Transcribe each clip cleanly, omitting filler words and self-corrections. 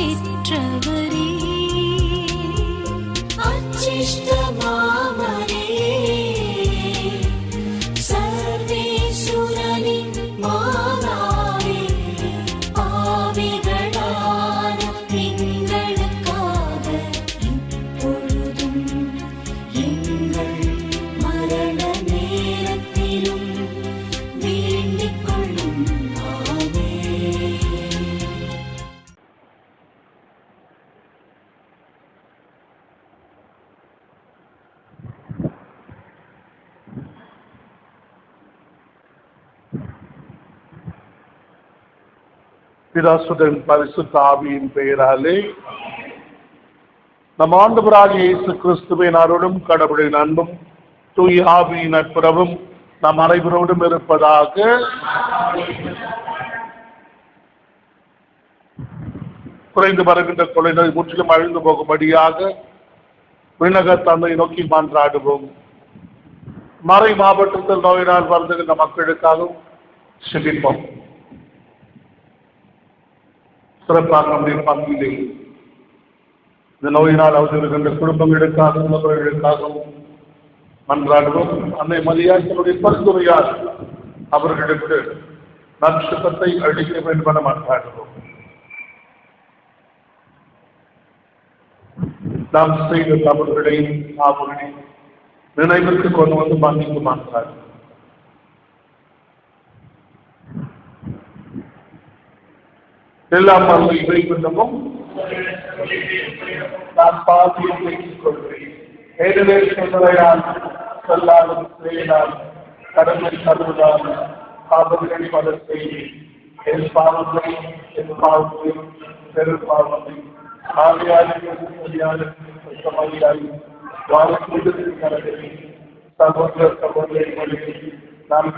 சிற்றவரே அச்சிஷ்டமாமரே சர்வேசுரனின் மாதாவே பாவிகளான எங்களுக்காக இப்பொழுதும் எங்கள் மரண நேரத்திலும் வேண்டிக் கொள்ளும். பிதாசுதன் பரிசுத்த ஆவியின் பெயராலே நம் ஆண்டவராகிய இயேசு கிறிஸ்துவின் அருளும் கடவுளின் அன்பும் தூய ஆவியின் நட்புறவும் நம் அனைவரோடும் இருப்பதாக. குறைந்து வருகின்ற கொலைகள் முற்றிலும் அழிந்து போகும்படியாக விண்ணக தந்தை நோக்கி மன்றாடுவோம். மறை மாவட்டத்தில் நோயினால் வருந்துகின்ற மக்களுக்காகவும் செபிப்போம். சிறப்பாக நம்முடைய பங்கிலே இந்த நோயினால் அவர்களுகின்ற குடும்பங்களுக்காகவும் மன்றாடுவோம். அன்னை மரியாதையுடைய பரிந்துரையால் அவர்களுக்கு நற்சுத்தத்தை அளிக்க வேண்டும் என மன்றாடுவோம். நாம் செய்த தவறுகளை நினைவிற்கு கொண்டு வந்து மன்னித்து மன்றாடுவோம். எல்லாம் அல்ல இவை குற்றமும் நான் பாதியை பேசிக் கொள்கிறேன். ஏற்கனவே சொல்லையால் சொல்லாலும் செயலால் கடமை கருவதால் பாவங்களை பல செய்தி என் பாவத்தை பெரும் பாவத்தை ஆவியாளி சகோதர சகோதரிகளில் நாம்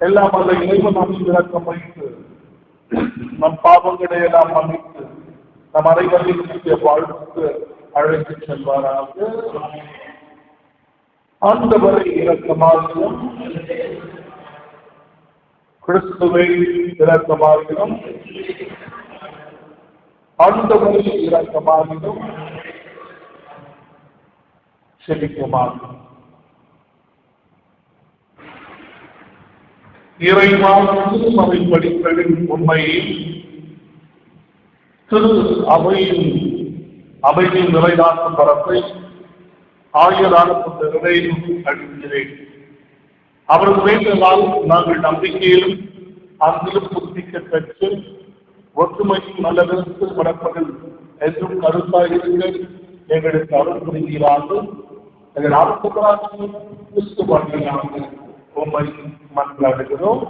எல்லாம் அல்ல இறைவன் நாம் விளக்கம் வைத்து நம் பாவங்களை எல்லாம் மன்னித்து நம் அனைவரையும் வாழ்வுக்கு அழைத்து செல்வாராக. ஆண்டவரை இரக்கமாகியும் கிறிஸ்துவை இரக்கமாகியும் ஆண்டவரை இரக்கமாகியும் செபிக்குமாகும். இறைவாழ்வு அவை படிகளின் உண்மையை திரு அவையின் நிறைநாட்டும் பரப்பை ஆயரான நிறைவு அளிக்கிறேன். அவர்கள் வேண்டதால் நாங்கள் நம்பிக்கையிலும் அங்கிலும் புத்திக்க பெற்று ஒற்றுமையும் நல்லதற்கு வளர்ப்பதில் என்றும் கருத்தாயிருக்க எங்களுக்கு அருள் புரிகிறார்கள். எங்கள் ஆர்வராக கிறிஸ்து வாழ்கிறார்கள். உண்மை மன்றாடுகிறோம்.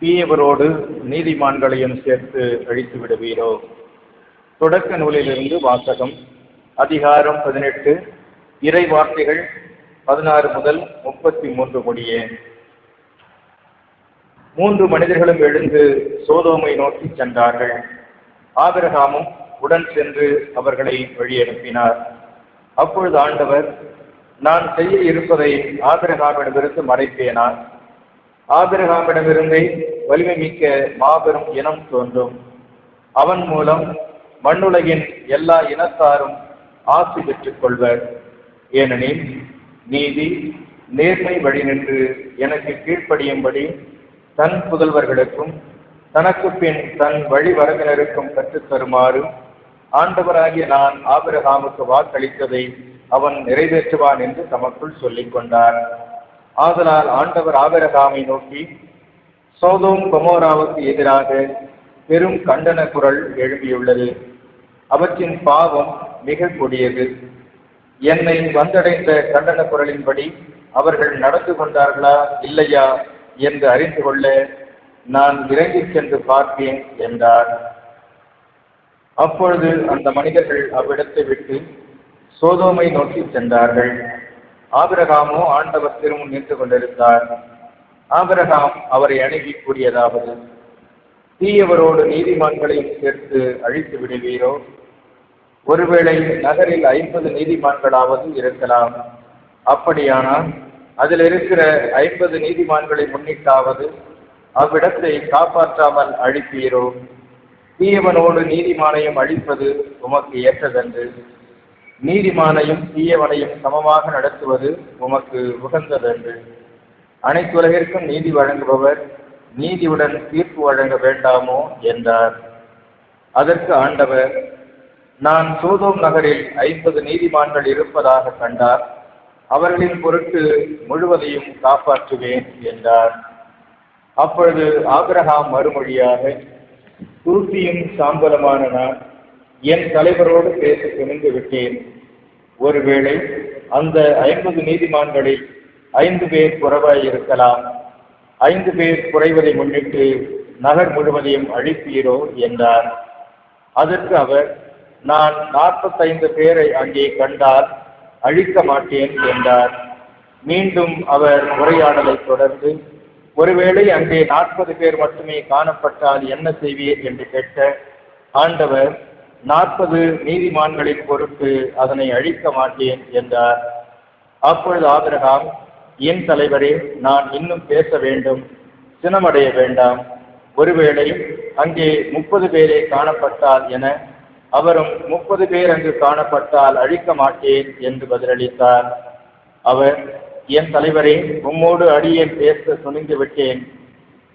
தீயவரோடு நீதிமான்களையும் சேர்த்து அழித்து விடுவீரோ. தொடக்க நூலிலிருந்து வாசகம். அதிகாரம் 18, இறை வார்த்தைகள் 16 முதல் 33 முடிய. 3 மனிதர்களும் எழுந்து சோதோமை நோக்கி சென்றார்கள். ஆபிரகாமும் உடன் சென்று அவர்களை வழியனுப்பினார். அப்பொழுது ஆண்டவர், நான் செய்ய இருப்பதை ஆபிரகாமிடமிருந்து மறைப்பேனா? ஆபிரகாமிடமிருந்தே வலிமை மிக்க மாபெரும் இனம் தோன்றும். அவன் மூலம் மண்ணுலகின் எல்லா இனத்தாரும் ஆசி பெற்றுக் கொள்வர். ஏனெனில் நீதி நேர்மை வழி நின்று எனக்கு கீழ்ப்படியும்படி தன் புதல்வர்களுக்கும் தனக்கு பின் தன் வழி வரவினருக்கும் கற்றுத் தருமாறு ஆண்டவராகிய நான் ஆபிரகாமுக்கு வாக்களித்ததை அவன் நிறைவேற்றுவான் என்று தமக்குள் சொல்லிக் கொண்டார். ஆதலால் ஆண்டவர் ஆபிரகாமை நோக்கி, சோதோம் கொமோராவுக்கு எதிராக பெரும் கண்டன குரல் எழுப்பியுள்ளது. அவற்றின் பாவம் மிக கொடியது. என்னை வந்தடைந்த கண்டன குரலின்படி அவர்கள் நடந்து கொண்டார்களா இல்லையா என்று அறிந்து கொள்ள நான் இறங்கிச் சென்று பார்ப்பேன் என்றார். அப்பொழுது அந்த மனிதர்கள் அவ்விடத்தை விட்டு சோதோமை நோக்கி சென்றார்கள். ஆபிரகாமோ ஆண்டவர் திருமுன் நின்று கொண்டிருந்தார். ஆபிரகாம் அவரை அணுகி கூறியதாவது, தீயவரோடு நீதிமான்களையும் சேர்த்து அழித்து விடுவீரோ? ஒருவேளை நகரில் 50 நீதிமான்களாவது இருக்கலாம். அப்படியானால் அதில் இருக்கிற 50 நீதிமான்களை முன்னிட்டாவது அவ்விடத்தை காப்பாற்றாமல் அழிப்பீரோ? தீயவனோடு நீதிமானையும் அழிப்பது உமக்கு ஏற்றதன்று. நீதிமானையும் தீயவனையும் சமமாக நடத்துவது உமக்கு உகந்ததன்று. அனைத்துலகிற்கும் நீதி வழங்குபவர் நீதியுடன் தீர்ப்பு வழங்க வேண்டாமோ என்றார். அதற்கு ஆண்டவர், நான் சோதோம் நகரில் 50 நீதிமான்கள் இருப்பதாக கண்டார். அவர்களின் பொருட்டு முழுவதையும் காப்பாற்றுவேன் என்றார். அப்பொழுது ஆபிரகாம் மறுமொழியாக, துருத்தியும் சாம்பலமான நான் என் தலைவரோடு பேச துணிந்து விட்டேன். ஒருவேளை அந்த 50 நீதிமான்களில் 5 பேர் குறைவாய் இருக்கலாம். 5 பேர் குறைவதை முன்னிட்டு நகர் முழுவதையும் அழிப்பீரோ என்றார். அதற்கு அவர், நான் 45 பேரை அங்கே கண்டால் அழிக்க மாட்டேன் என்றார். மீண்டும் அவர் உரையாடலை தொடர்ந்து, ஒருவேளை அங்கே 40 பேர் மட்டுமே காணப்பட்டால் என்ன செய்வீர் என்று கேட்க, ஆண்டவர், 40 நீதிமான்களின் பொருட்டு அதனை அழிக்க மாட்டேன் என்றார். அப்பொழுது ஆபிரகாம், என் தலைவரே, நான் இன்னும் பேச வேண்டும், சினமடைய வேண்டாம். ஒருவேளை அங்கே 30 பேரே காணப்பட்டால் என, அவரும் 30 பேர் அங்கு காணப்பட்டால் அழிக்க மாட்டேன் என்று பதிலளித்தார். அவர், என் தலைவரே, உம்மோடு அடியேன் பேச துணிந்து விட்டேன்.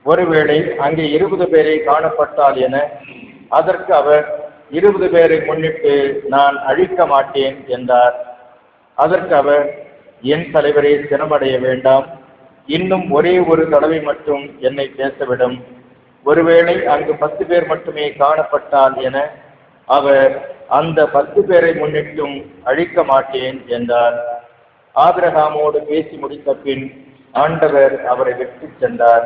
ஒருவேளை அங்கே 20 பேரை காணப்பட்டால் என, அதற்கு அவர், 20 பேரை முன்னிட்டு நான் அழிக்க மாட்டேன் என்றார். அதற்கு அவர், என் தலைவரே, சிரமடைய வேண்டாம், இன்னும் ஒரே ஒரு தடவை மட்டும் என்னை பேசவிடும். ஒருவேளை அங்கு 10 பேர் மட்டுமே காணப்பட்டால் என, அவர் அந்த 10 பேரை முன்னிட்டும் அழிக்க மாட்டேன் என்றார். ஆபிரகாமோடு பேசி முடித்த பின் ஆண்டவர் அவரை விட்டு சென்றார்.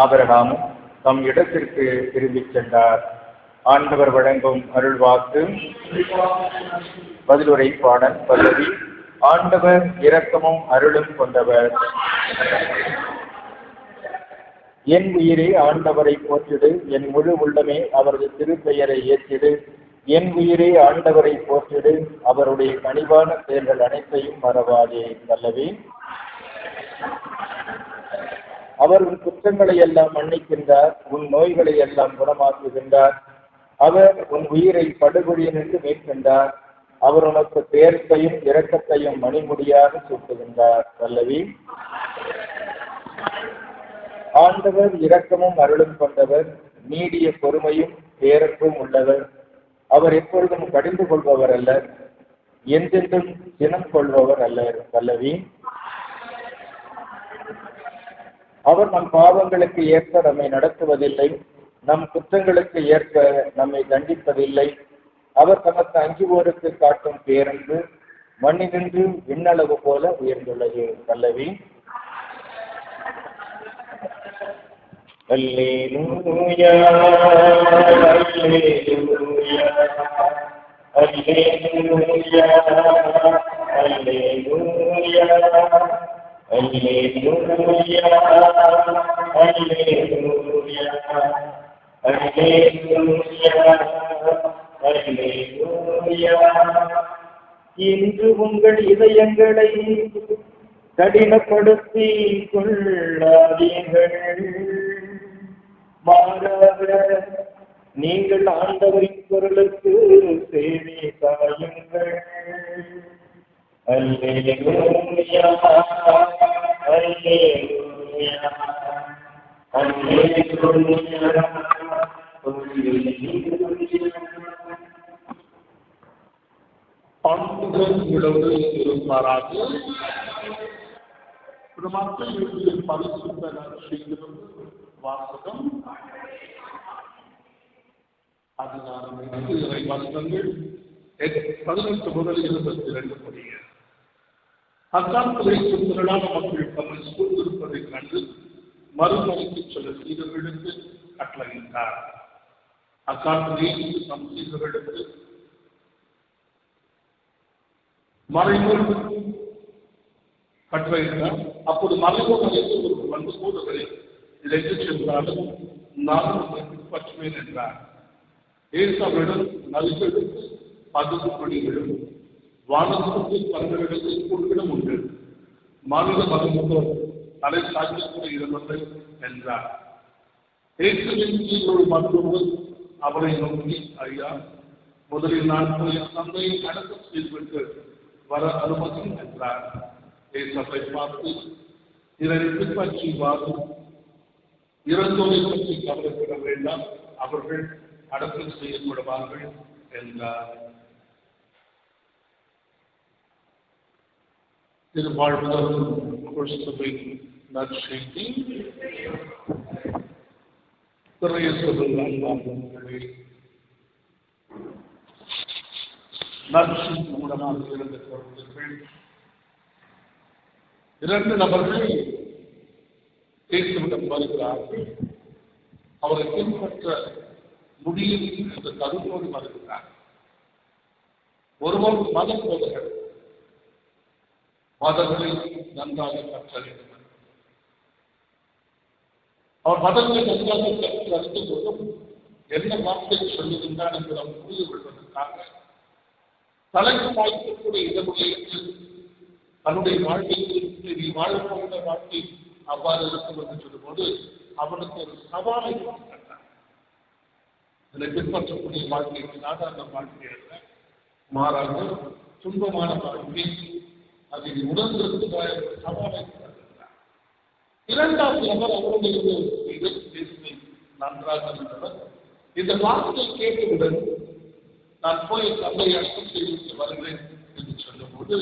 ஆபிரகாமும் தம் இடத்திற்கு திரும்பிச் சென்றார். ஆண்டவர் வழங்கும் அருள்வாக்கு. பதிலுரை பாடல் பல்லவி. ஆண்டவர் இரக்கமும் அருளும் கொண்டவர். என் உயிரே ஆண்டவரை போற்றிடு, என் முழு உள்ளமே அவரது திருப்பெயரை ஏற்றிடு. என் உயிரே ஆண்டவரை போற்றிடு, அவருடைய கனிவான செயல்கள் அனைத்தையும் மறவாதே. பல்லவி. அவர் உன் குற்றங்களை எல்லாம் மன்னிக்கின்றார், உன் நோய்களை எல்லாம் குணமாக்குகின்றார். அவர் உன் உயிரை படுகொழியினின்று மீட்கின்றார். அவர் உனக்கு பேரத்தையும் இரக்கத்தையும் மணிமுடியாக சூட்டுகின்றார். பல்லவி. ஆண்டவர் இரக்கமும் அருளும் கொண்டவர், நீடிய பொறுமையும் பேரன்பும் உள்ளவர். அவர் எப்பொழுதும் கடிந்து கொள்பவர் அல்ல, என்றென்றும் சினம் கொள்பவர் அல்லர். பல்லவி. அவர் நம் பாவங்களுக்கு ஏற்ப நம்மை நடத்துவதில்லை, நம் குற்றங்களுக்கு ஏற்ப நம்மை தண்டிப்பதில்லை. அவர் தமக்கு அஞ்சுவோருக்கு காட்டும் பேரன்பு மண்ணினின்று விண்ணளவு போல உயர்ந்துள்ளது. பல்லவி. அல்லேலூயா அல்லேலூயா அல்லேலூயா அல்லேலூயா அல்லேலூயா அல்லேலூயா அல்லேலூயா. இன்று உங்கள் இதயங்களை கடினப்படுத்தி கொள்ளாதீர்கள், மாறாக நீங்கள் ஆண்டவரின் பொருளுக்கு சேவை சாயுங்கள். அல்லேலூயா அல்லேலூயா அல்லேலூயா. ஆண்டுகள் உங்களோடு இருப்பாராக. மக்கள் பரிசுத்த நற்செய்தியிலிருந்து வாசகம். அதிகாரம் 8 இறை வசனங்கள் 18 முதல் 22 முடிய. அக்காலத்தில் திரளான மக்கள் தம்மை சூழ்ந்திருப்பதை கண்டு மறுமொழிக்கு சில சீடர்களுக்கு கட்டளையிட்டார். அக்காலத்தில் தம் சீடர்களுக்கு மறைமுக கட்டளையிட்டார். அப்போது மலையோடு ஒரு வந்து போதவரை இதை சென்றாலும் நான் உங்களை பின்பற்றுவேன் என்றார். ஏசாவிடம் நல்கெடுத்து 10 படிகளும் வானத்திற்கு 12 பொருட்களும் உண்டு. மாநில மகனுக்கு தலை சாய்க்கக்கூடிய இடமில்லை என்றார். இயேசுவின் கீழ் ஒரு மருத்துவர் அவரை நோக்கி, ஐயா, முதலில் நான் என் தந்தையை அடக்கம் செய்துவிட்டு வர அனுமதி என்றார். இயேசுவை பார்த்து, இதை பின்பற்றி வாரும், இறந்தோரை பற்றி கவலைப்பட வேண்டாம், அவர்கள் அடக்கம் செய்யப்படுவார்கள் என்றார். திருவாழ்வுதலும் கிறிஸ்துவை நற்செய்தி. திரையசபையில் அன்பார்ந்தவர்களே, நற்செய்தி மூலமாக இருந்த பொருட்கள் 2 நபர்கள் இயேசுவிடம் வருகிறார்கள். அவரை பின்பற்ற முடியும் என்ற கருத்தோடு வருகிறார். ஒருவர் மத போதகர், மதங்களை நன்றாக கற்றறிந்தவர். அவர் மதங்களை நன்றாக கற்றறிந்த போதும் என்ன வார்த்தை சொல்லுகின்றார் என்று அவர் புரிந்து கொள்வதற்காக தலைக்கு வாய்க்கக்கூடிய இடமுறைக்கு தன்னுடைய வாழ்க்கைக்கு நீ வாழப்போகிற வாழ்க்கை அவ்வாறு இருக்கும் என்று சொல்லும்போது அவனுக்கு ஒரு சவாலை கொடுத்தார். இதை பின்பற்றக்கூடிய வாழ்க்கைக்கு சாதாரண வாழ்க்கை அல்ல, மாறாக துன்பமான வாழ்க்கை, அதை உணர்ந்திருக்கிறார் என்ற சவாலை கொடுத்தார். 2வது நபர் அவருடைய பேசுவதை நன்றாக இருந்தவர். இந்த வார்த்தையை கேட்டவுடன் நான் போய் தந்தை அடக்கம் செய்து வருகிறேன் என்று சொல்லும்போது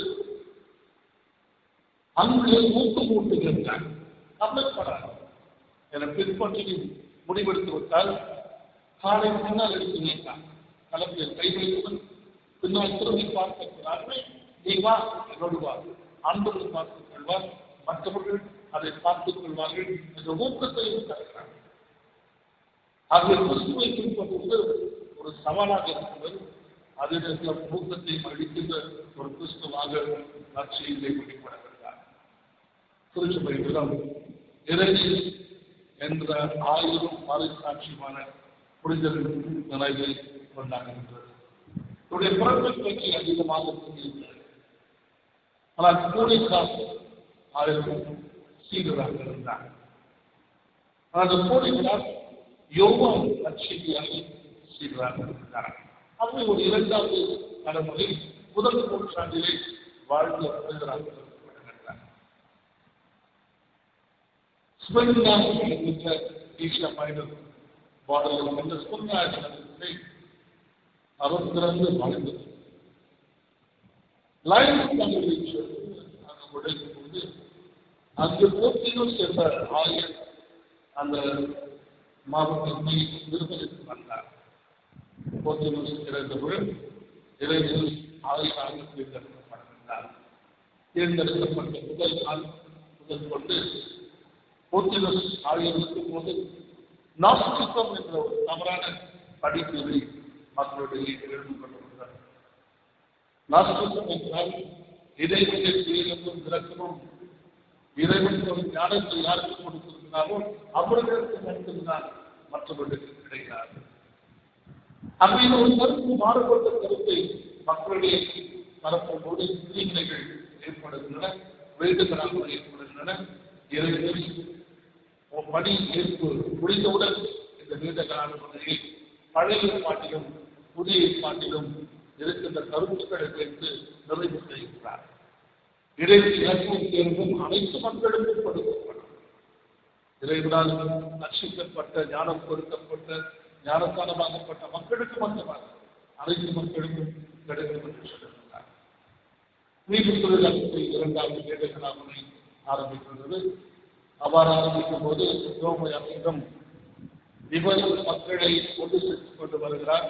அங்கு ஊக்கமூட்டுகின்றார். கவலைப்படாது, என பின்பற்றி முடிவெடுத்து விட்டால் காலை பின்னால் எடுத்து வைத்தார். கலப்பில் கைகளுடன் பின்னால் திரும்பி பார்க்கிறார்கள். நீ வா, என்னோடு வா, ஆண்டவர்கள் பார்த்துக் கொள்வார், மற்றவர்கள் அதை பார்த்துக் கொள்வார்கள் என்ற ஊக்கத்தையும் தருகிறார். ஆகிய கிறிஸ்துவை பின்பற்றுவது ஒரு சவாலாக இருக்கிறது. அதே நேரத்தில் ஊக்கத்தை அளிக்கின்ற ஒரு கிறிஸ்துவாக நற்செய்தியை வெளிப்படுகிறார். திருச்சபையிடம் இறைச்சி என்ற 1000 மறைசாட்சியமான புரிதலின் நினைவை கொண்டாடுகின்றது. இவருடைய பிறப்பை பற்றி அதிகமாக புரிகிறது. ஆனால் கோடைக்காக 1000 சீடராக இருந்தார். அந்த கோடைக்கால் யோவான் நற்செய்தியாக சீடராக இருந்தார். அப்படி ஒரு 2வது தலைமுறை 1 நூற்றாண்டிலே வாழ்ந்த புரிதராக இருக்கிறார். ஸ்பெயினாக இருக்கின்ற ஈஷா மைனர் பாடலில் என்ற சுண்ணாயத்தை அவர் திறந்து வாழ்ந்தது. லைன் தமிழில் அங்கு உடைக்கும் போது அங்கு போர்த்தினோஸ் என்ற ஆயர் அந்த மாவட்டத்தை விருப்பதற்கு வந்தார். போர்த்தினோஸ் இறந்தவுடன் இறைவன் ஆயராக தேர்ந்தெடுக்கப்படுகின்றார். தேர்ந்தெடுக்கப்பட்ட முதல் நாள் முதல் கொண்டு போர்த்தினோஸ் ஆயர் இருக்கும் போது நாஸ்டிசம் என்ற ஒரு தவறான படிப்பை மக்களுடைய எழுந்து கொண்டிருந்தார். நாஸ்டிசம் என்றால் இறைவனை செய்யவும் விளக்கமும் இறைவன் ஒரு ஞானத்தை யாருக்கு கொடுத்திருக்கிறாரோ அவர்களுக்கு மட்டும்தான் மற்றவர்களுக்கு கிடையாது. அப்படின்னு ஒரு கருத்து மாறுபட்ட கருத்தை மக்களுடைய பரப்பும்போது தீமைகள் ஏற்படுகின்றன, வேண்டுகளாக ஏற்படுகின்றன. இறைவனை பணி ஏற்பு முடிந்தவுடன் இந்த நீண்டகால முறையை பழைய பாட்டிலும் புதிய பாட்டிலும் இருக்கின்ற கருத்துக்களை வைத்து நிறைவு செய்கிறார். இறைவன் இலக்கியம் தேர்வும் அனைத்து மக்களுக்கும் கொடுக்கப்படும். இறைவனால் ரட்சிக்கப்பட்ட ஞானம் கொடுக்கப்பட்ட ஞானஸ்தானமாகப்பட்ட மக்களுக்கு மட்டுமல்ல, அனைத்து மக்களுக்கும் கிடைக்கும் என்று சொல்லுகிறார். நீதித்துறையில் 2வது நீண்டகால ஆரம்பிக்கின்றது. அவ்வாறு ஆரம்பிக்கும் போது ரோமயம் இவர் மக்களை கொண்டு சேர்த்துக் கொண்டு வருகிறார்.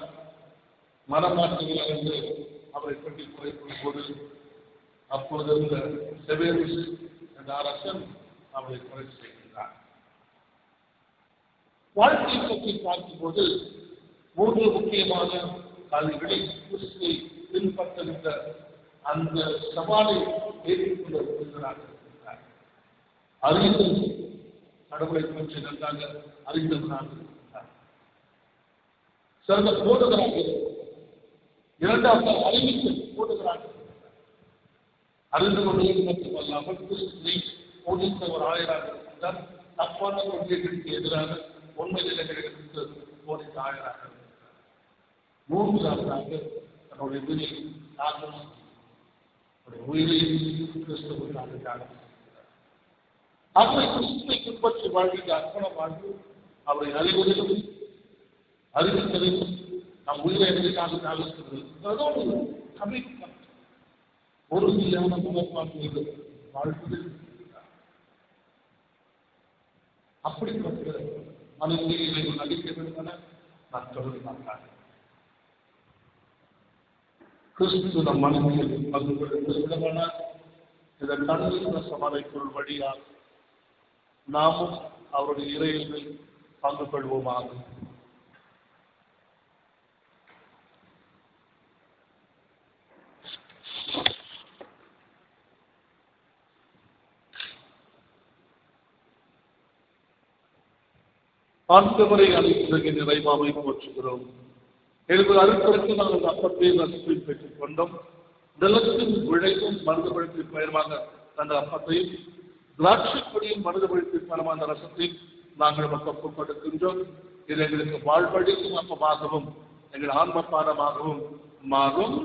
மனமாற்றுகிறார் என்று அவரை பற்றி குறைக்கும் போது அப்பொழுது இருந்த செவேரிஸ் என்ற அரசன் அவரை கொலை செய்கின்றார். வாழ்க்கையை பற்றி பார்க்கும்போது 3 முக்கியமான காரியங்களில் கிறிஸ்துவை பின்பற்றுகின்ற அந்த சவாலை ஏற்றுக்கொள்ள விரும்புகிறார்கள். அறிந்து கடவுளை பற்றி நன்றாக அறிந்தவராக இருந்தார். சிறந்த போதகராக இருந்தார். இரண்டாவது அறிவித்து போதகராக இருந்தார். அறிந்து கொண்டது மட்டுமல்லாமல் கிறிஸ்துவை போதித்த ஒரு ஆயராக இருந்தார். தப்பான கொள்கைகளுக்கு எதிராக உண்மை நிலைகளுக்கு போதித்த ஆயராக இருந்தார். மூன்றாவதாக தன்னுடைய உயிரை தாக்கம் உயிரை கிறிஸ்துவுக்காக அவரை கிறிஸ்துவை பின்பற்றி வாழ்கின்ற அர்ப்பண வாழ்வு அவரை அறிவதிலும் அறிவித்ததிலும் நம் உயிரை எதற்காக தாழ்த்துகிறது அதோடு கமிட்மெண்ட் ஒரு நிலையான முகப்பாட்டு வாழ்வதில் அப்படிப்பட்ட மனநிலையை நடிக்க வேண்டும் என நான் கருதினார்கள். கிறிஸ்து நம் மனநிலையில் பங்கு கொண்டிருக்கிறவன இதன் தன்னிருந்த சமாளிப்பொருள் வழியாக நாமும் அவருடைய இறையில் பங்கு கொள்வோமாக. ஆண்டவரை அழைப்பதற்கு நிறைவாவை போற்றுகிறோம். எனக்கு அறுப்பதற்கு நாங்கள் அப்பத்தை ரசத்தை பெற்றுக் கொண்டோம். நிலத்தின் விளைவும் மருந்து பழத்தின் பயணமாக அந்த அப்பத்தையும் திராட்சைப்படியும் மருந்து பழத்தின் பயணமாக அந்த ரசத்தையும் நாங்கள் மக்கள் கொடுக்கின்றோம். இது எங்களுக்கு வாழ்வழிக்கும் அப்பமாகவும் எங்கள் ஆன்ம பானமாகவும் மாறும்.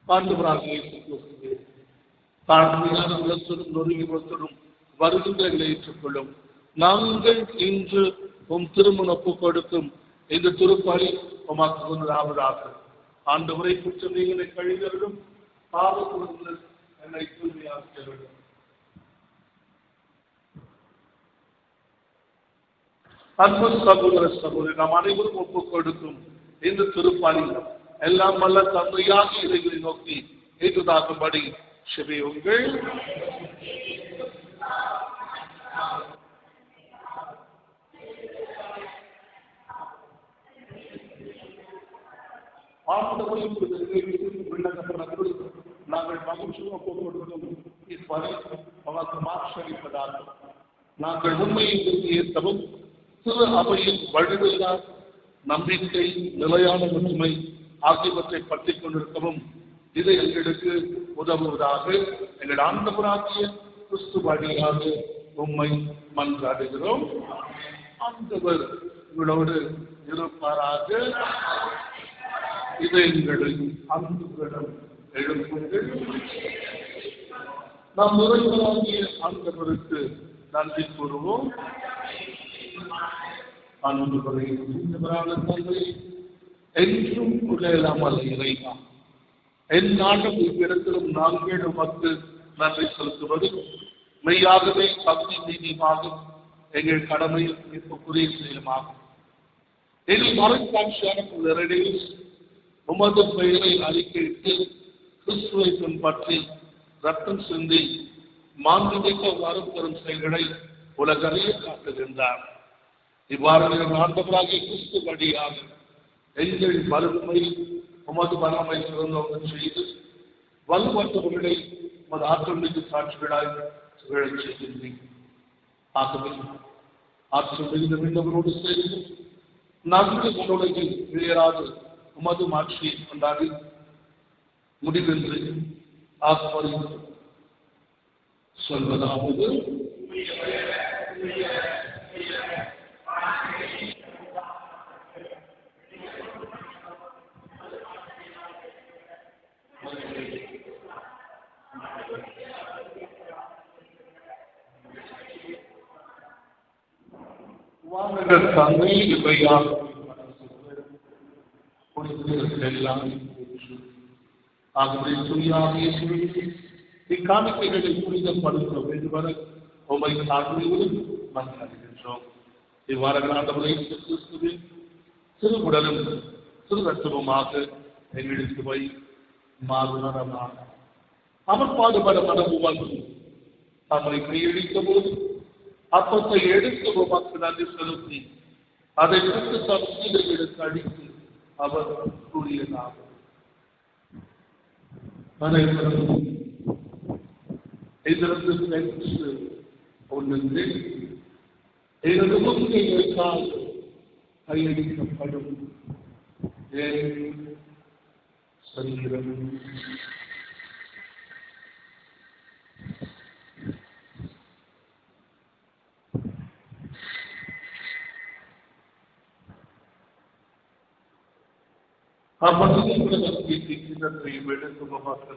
ஆண்டவராக தாழ்மையான உலகத்தோடும் நொறுங்கி உலகத்தோடும் வருகின்றங்களை ஏற்றுக்கொள்ளும். நாங்கள் இன்று திருமண ஒப்பு கொடுக்கும் இந்த திருப்பலி உமக்கு கொண்டதாவதாக. ஆண்டவரை குற்றம் நீங்களை கழிந்தவர்களும் பாவத்திலிருந்து என்னை தூய்மையாக்கியவர்களும். அன்பு சகோதர சகோதரி, நாம் அனைவரும் ஒப்பு கொடுக்கும் இந்த திருப்பலி எல்லாம் வல்ல தந்தையாக இறைகளை நோக்கி ஏற்றுதாகும்படி செபியுங்கள். நாங்கள் மகிழ்ச்சியாக கொடுக்கும் இப்படி அவருக்கு மாற்றளிப்பதாக நாங்கள் உண்மையை ஏற்றவும் சிறு அவையில் வழிவில்லா நம்பிக்கை நிலையான ஒற்றுமை ஆகியவற்றை பற்றிக் கொண்டிருக்கவும் இது எங்களுக்கு உதவுவதாக எங்கள் ஆண்டவராகிய கிறிஸ்து வழியாக உம்மை மன்றாடுகிறோம். ஆண்டவர் உங்களோடு இருப்பாராக. இதை எங்களை அன்புகளிடம் எழுப்புங்கள். நாம் நிறைவாகிய ஆண்டவருக்கு நன்றி கூறுவோம். அன்புகளை தந்தை என்றும் உள்ளாமல் இறைவா, என் நாடும் இவ்விடத்திலும் நாங்கள் உமக்கு நன்றி செலுத்துவது மெய்யாகவே பக்தி நீதியாகும். எங்கள் கடமையில் இப்பக்குரிய செயலுமாகும். எங்கள் மறைக்காட்சியான நிறைவேறி உமது பெயரை அறிக்கையிட்டு கிறிஸ்துவை பின்பற்றி ரத்தம் சிந்தி மாண்புமிக்க வரப்பெறும் செயல்களை உலகறிய காட்டுகின்றார். இவ்வாறு ஆண்டவராகிய கிறிஸ்து வழியாக எங்கள் வறுமை உமது வல்லமை சிறந்தவர்கள் செய்து வலுவற்றவர்களை உமது ஆற்றல் மிகு சாட்சிகளாய் விழச் செய்கின்றேன். ஆகவே ஆற்றல் மிகுந்த மீண்டவரோடு சேர்ந்து நாங்கள் உலகில் வேறாது உமது மாட்சியை கொண்டாடி முடிவென்று ஆத்மரித்து சொல்வதாவது தந்தை இவையாக ஆகவே துணியாகிய இக்காணிக்கைகளை புனிதப்படுத்த வேண்டுமென உமை தாழ்மையோடு மன்றாடுகின்றோம். இவ்வாறு ஆண்டவரை கிறிஸ்துவின் சிறு உடலும் சிறு ரத்தமுமாக எங்களுக்கு வை மாறுவரமாக அவர் பாடுபட மனமும் தம்மை கையளித்த போது அப்பத்தை எடுத்து உமக்கு நன்றி செலுத்தி அதை விட்டு தம் சீடர்களுக்கு அடித்து அவர் கூறியதாக அனைவரும் இதிலிருந்து பெற்று ஒன்று எனது முன்கைகளுக்காக கையடிக்கப்படும் என் சரீரம்.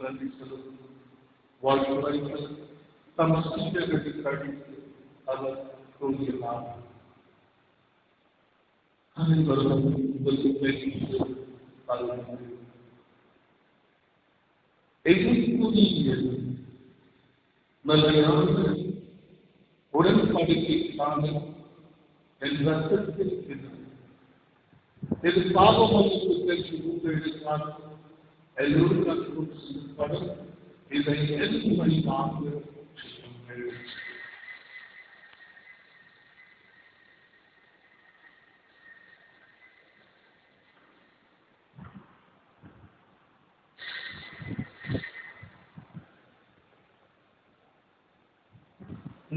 நன்றி செலுத்தும் வாழ்க்கை தம் சீடர்களுக்கு அடித்து அவர் கூறினார். அனைவரும் நல்ல உடன்படிக்கைக்கான என் ரத்தத்தில் இது பாவமளிப்பு பெற்று உங்களுக்காக எல்லோருக்கும் படம் இதை எதிர்மறையாக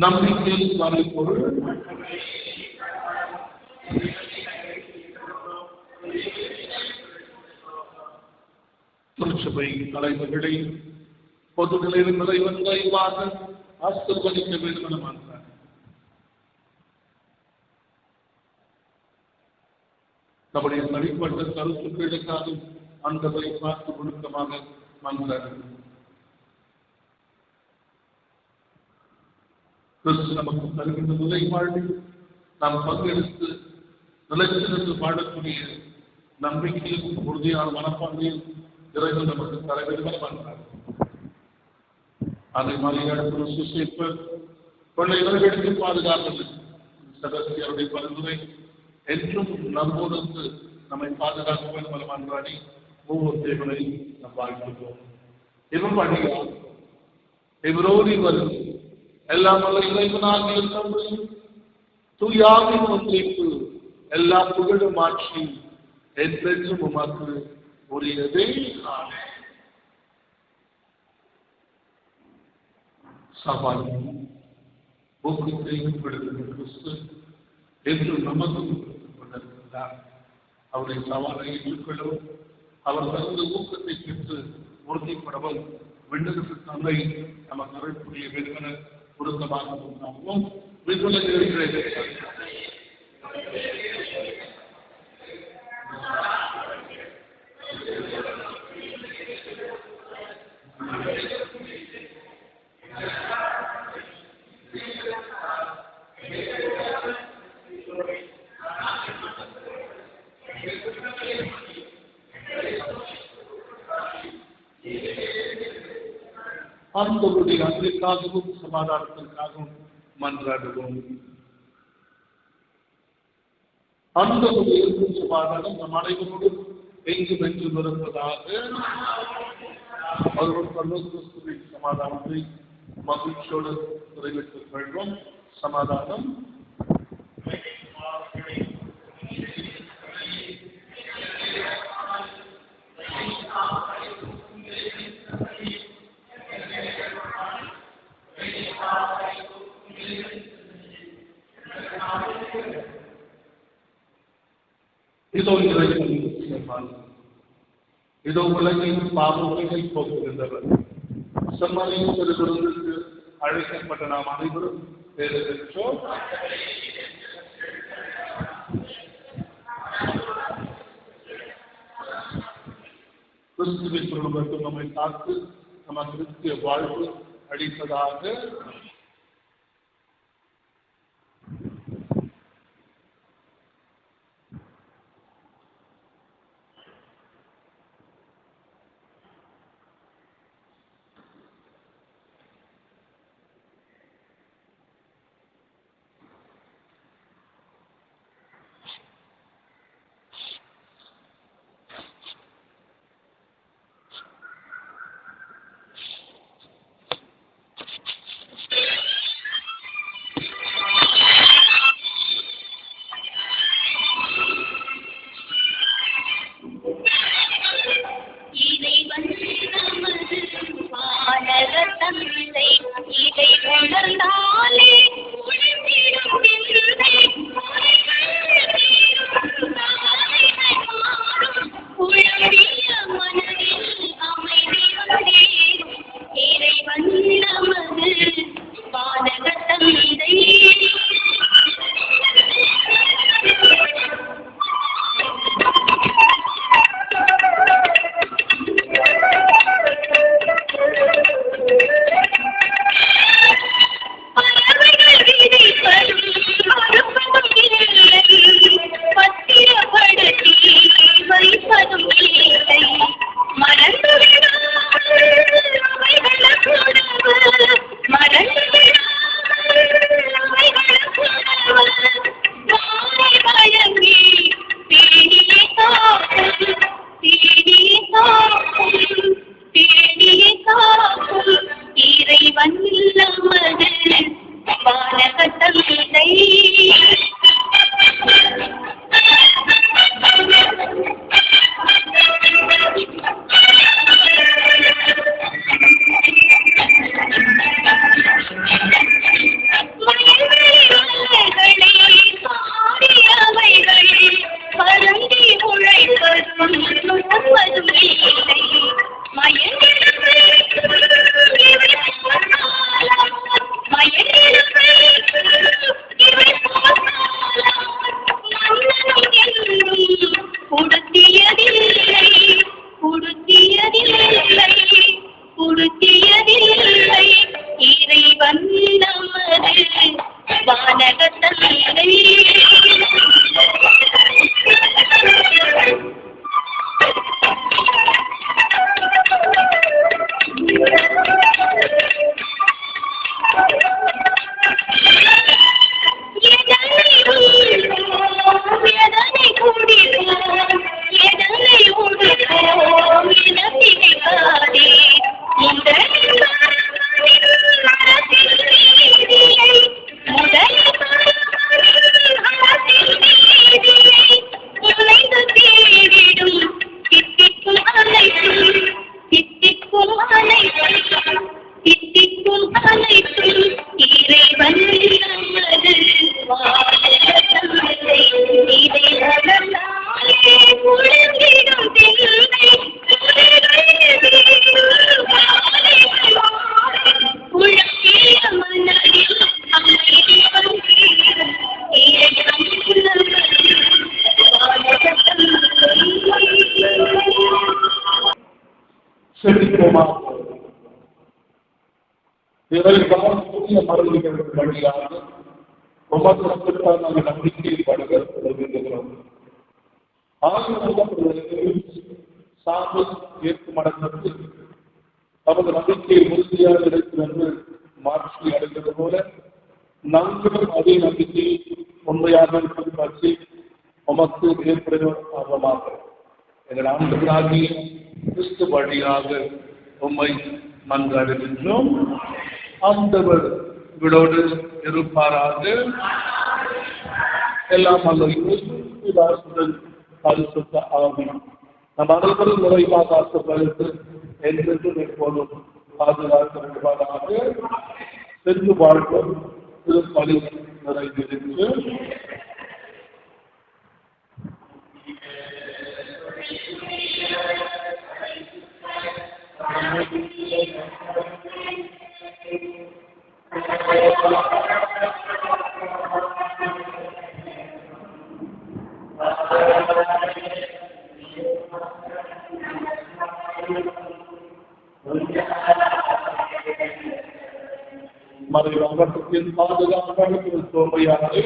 நம்பிக்கையில் வரை பொருள் திருச்சபை தலைவர்களை பொதுநிலையில் நிறைவாக ஆசிர்வதிக்க வேண்டும் என மாற்றார். நம்முடைய தனிப்பட்ட கருத்துக்களுக்காக அந்த பார்த்து ஒழுக்கமாக மாற்றார். கிறிஸ்து நமக்கு தருகின்ற நிலை வாழ்வில் நாம் பங்கெடுத்து நிலைத்திருந்து பாடக்கூடிய நம்பிக்கையும் உறுதியான மனப்பான்மையும் இறைவன் நமக்கு தர வேண்டும் என மாற்றார். அதை மரியாதை சுசிப்பு பிள்ளைகளுக்கு பாதுகாப்பது சதஸ்தியருடைய பரிந்துரை என்றும் நம்மோடு நம்மை பாதுகாக்க வேண்டும் என மன்றாடி ஒவ்வொரு தேவனை நாம் வாழ்த்துவோம். இவன் வழியா இவரோடு இவர் எல்லாம் வல்ல இறைவனாக இருந்தவர்கள் தூயாவின் ஒன்றிப்பு எல்லா புகழும் ஆட்சி என்றென்றும் உமக்கு உரியதே. சவாலும் ஊக்கத்தையும் விடுதலை கிறிஸ்து என்று நமக்கும் கொண்டிருக்கிறார். அவரை சவாலை ஏற்றுக்கொள்ளவும் அவர் தனது ஊக்கத்தை பெற்று உறுதிப்படவும் விண்ணகத்து தந்தை நமக்கு அருள்புரிய வேண்டுமென பொருத்தமாக உண்டாகவும் ஆண்டவருடைய அன்பிற்காகவும் சமாதானத்திற்காகவும் மன்றாடுவோம். ஆண்டவருடைய சமாதானம் நம் அனைவரோடும் எங்கும் என்றும் இருப்பதாக. அவர்கள் பரலோகத்தின் சமாதானத்தை மகிழ்ச்சியோடு நிறைவேற்றிக் கொள்வோம். சமாதானம் இதோ உலகின் பாவங்களை போக்குகின்றவர். செம்மறியும் திருவிருந்துக்கு அழைக்கப்பட்ட நாம் அனைவரும் பேறு பெற்றோம். கிறிஸ்துவின் குடும்பத்தில் நம்மை காத்து நமக்கு கிறிஸ்திய வாழ்வு அளிப்பதாக. இறைவன் நமது வானக தந்தை இதை உணர்ந்தாலே உழைத்திடும் விந்தை உழவிய மனதில் அமைதி வந்தேறும் இறைவன் நமது பாதக தந்தை. இறைவன் நமது பாதக தந்தை. இறைவன் நமது வானக தந்தை. எதனை குடிப்போம் எதனை உடுப்போம் என நினைக்காதே. இந்த இறைவன் நமது வானக தந்தை. இதை உணர்ந்தாலே உழந்திடும் தில்லை உழவிய மனதில் அமைதி வந்தேறும் இறைவன் நமது வானக தந்தை. செழிப்போமாக இறைவன் புதிய மருந்துகள் வழியாக உமக்கான நம்பிக்கை படுக விரும்புகிறோம். சாமி ஏற்கும் அடக்கத்தில் நமது நம்பிக்கை உறுதியாக இருக்கும் என்று மாற்றி அடைந்தது போல நாங்களும் அதே நம்பிக்கை உண்மையாக இருக்கும் பற்றி உமக்கு ஏற்படுவோம் ஆர்வமாக எங்கள் ஆண்டுகளாகிய கிறிஸ்து வழியாக உம்மை மன்றாடுகின்றோம். ஆண்டவர் இவரோடு இருப்பாராக. எல்லாம் அல்ல பரிசுத்த ஆவி நம் அனைவரும் நிறைவாக ஆசைப்படுத்து என்றென்றும் எப்போதும் பாதுகாக்கப்பட்டதாக சென்று வாழ்வோம். திருப்பலி நிறைந்திருந்து மறைவாகத்தின் பாதுகாப்பான சோமையானது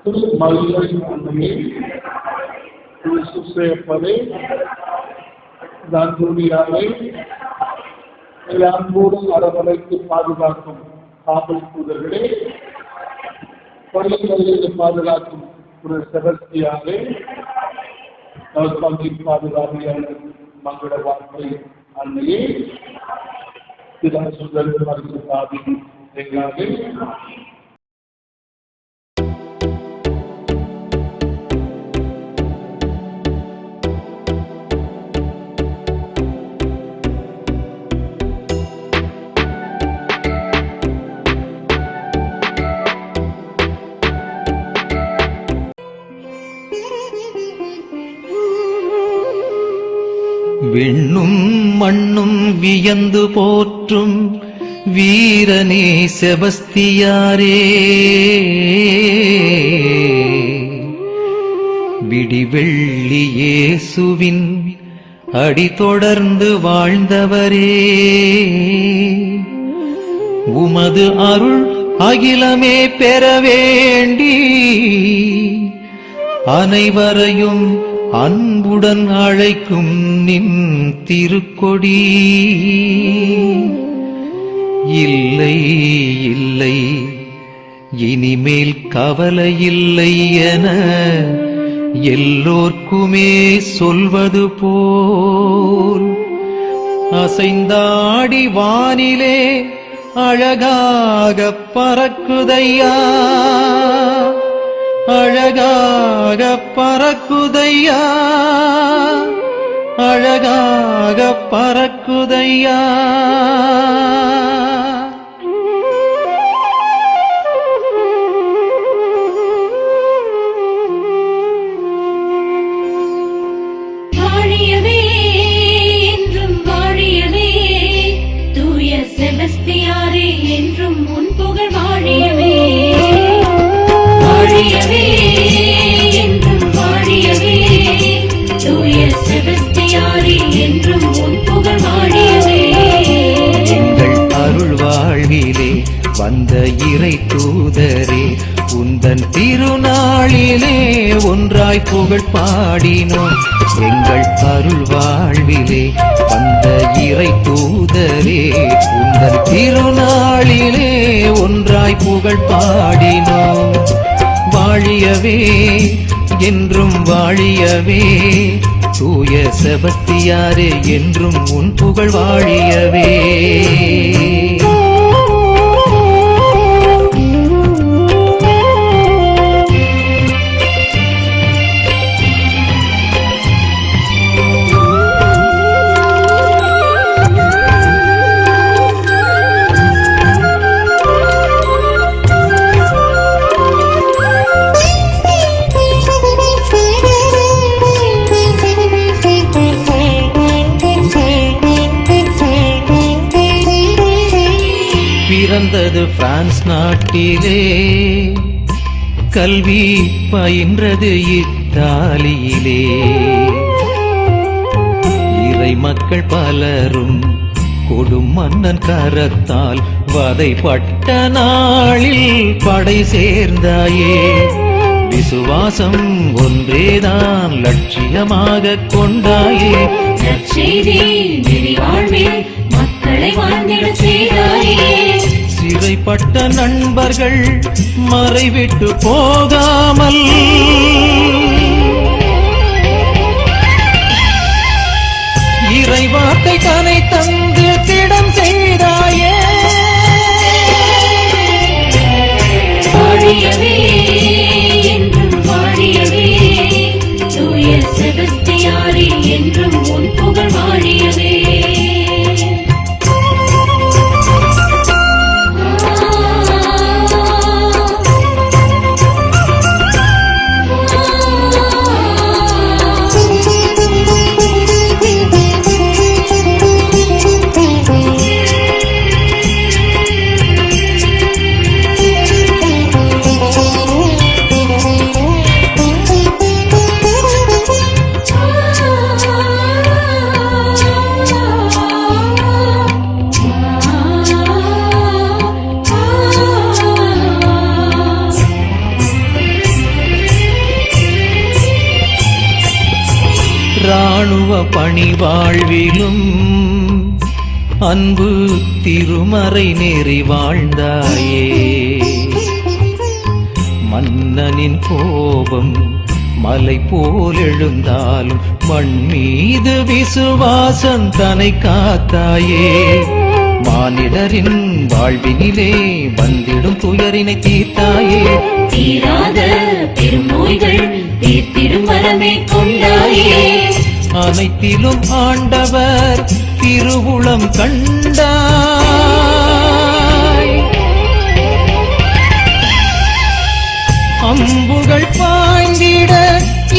திரு மல்லை அன்னையை திரு சுசேப்பதை நன்றியாரை அன்போடும் அரவணைத்து பாதுகாக்கும் காவல் தூதர்களே, பள்ளிகளில் பாதுகாக்கும் திரு செபஸ்தியாரை பாதுகாப்பியான மங்கள வார்த்தை அன்னையே திரு சுந்தர் பரிசுத்தாவி எங்காக விண்ணும் மண்ணும் வியந்து போற்றும் வீரனே செபஸ்தியாரே, விடிவெள்ளி இயேசுவின் அடி தொடர்ந்து வாழ்ந்தவரே, உமது அருள் அகிலமே பெற வேண்டி அனைவரையும் அன்புடன் அழைக்கும் நின் திருக்கொடி. இல்லை இல்லை இனிமேல் கவலை இல்லை என எல்லோர்க்குமே சொல்வது போல் அசைந்தாடி வானிலே அழகாக பறக்குதையா, அழகாக பறக்குதையா, அழகாக பறக்குதையா. வாழியவே என்றும் வாழியவே, தூய செபஸ்தியாரே என்றும் உன் புகழ் வாழியவே. வாழியவே என்றும் வாழியவே, தூய செபஸ்தியாரே என்றும் உன் புகழ் வாழியவே. எங்கள் அருள் வாழ்விலே வந்த இறை தூதரே, உந்தன் திருநாளிலே ஒன்றாய் புகழ் பாடினோம். எங்கள் அருள் வாழ்விலே வந்த இறை தூதரே, உந்தன் திருநாளிலே ஒன்றாய் புகழ் பாடினோம். வாழியவே என்றும் வாழியவே, தூய செபஸ்தியாரே என்றும் உன் புகழ் வாழியவே. பிறந்தது பிரான்ஸ் நாட்டிலே, கல்வி பயின்றது இத்தாலியிலே. இறை மக்கள் பலரும் கொடும் மன்னன் கரத்தால் வதைப்பட்ட நாளில் படை சேர்ந்தாயே. விசுவாசம் ஒன்றேதான் லட்சியமாக கொண்டாயே. நற்செய்தி நெறிவாழ்வில் மக்களை வாழ்ந்திட செய்தாயே. சிறைப்பட்ட நண்பர்கள் மறைவிட்டு போகாமல் இறைவார்த்தை தனை தந்து திடம் செய்தாயே. வாழியவே என்றும் வாழியவே, தூய செபஸ்தியாரே என்றும் உன் புகழ் வாழியவே. ராணுவ பணி வாழ்விலும் அன்பு திருமறை நெறி வாழ்ந்தாயே. மன்னனின் கோபம் மலை போல் எழுந்தாலும் மண் மீது விசுவாசம் தனை காத்தாயே. மானிடரின் வாழ்வினிலே வந்திடும் துயரினை தீர்த்தாயே. தீராத பெரும் நோய்கள் தீர்த்திடும் வரமே கொண்டாயே. அனைத்திலும் ஆண்டவர் திருவுளம் கண்டாய். அம்புகள் பாய்ந்திட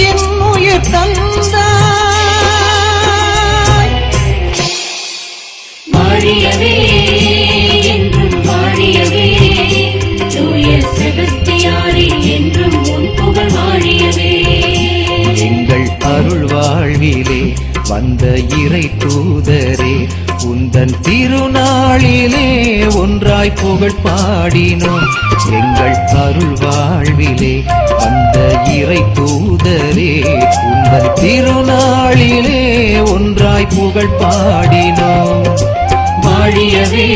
என் உயிர் தந்தாய். வாழியவே என்றும் வாழியவே தூய செபஸ்தியாரே என்றும் உன் புகழ் வாழியவே எங்கள் அருள் வாழ்விலே வந்த இறை தூதரே உந்தன் திருநாளிலே ஒன்றாய் புகழ் பாடினோம். எங்கள் அருள் வாழ்விலே வந்த இறை தூதரே உந்தன் திருநாளிலே ஒன்றாய் புகழ் பாடினோம். வாழியவே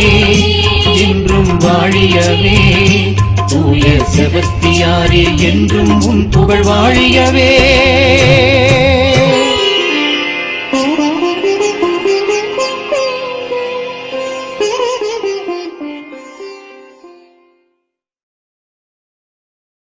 என்றும் வாழியவே தூய செபஸ்தியாரே என்றும் உன் புகழ் வாழியவே.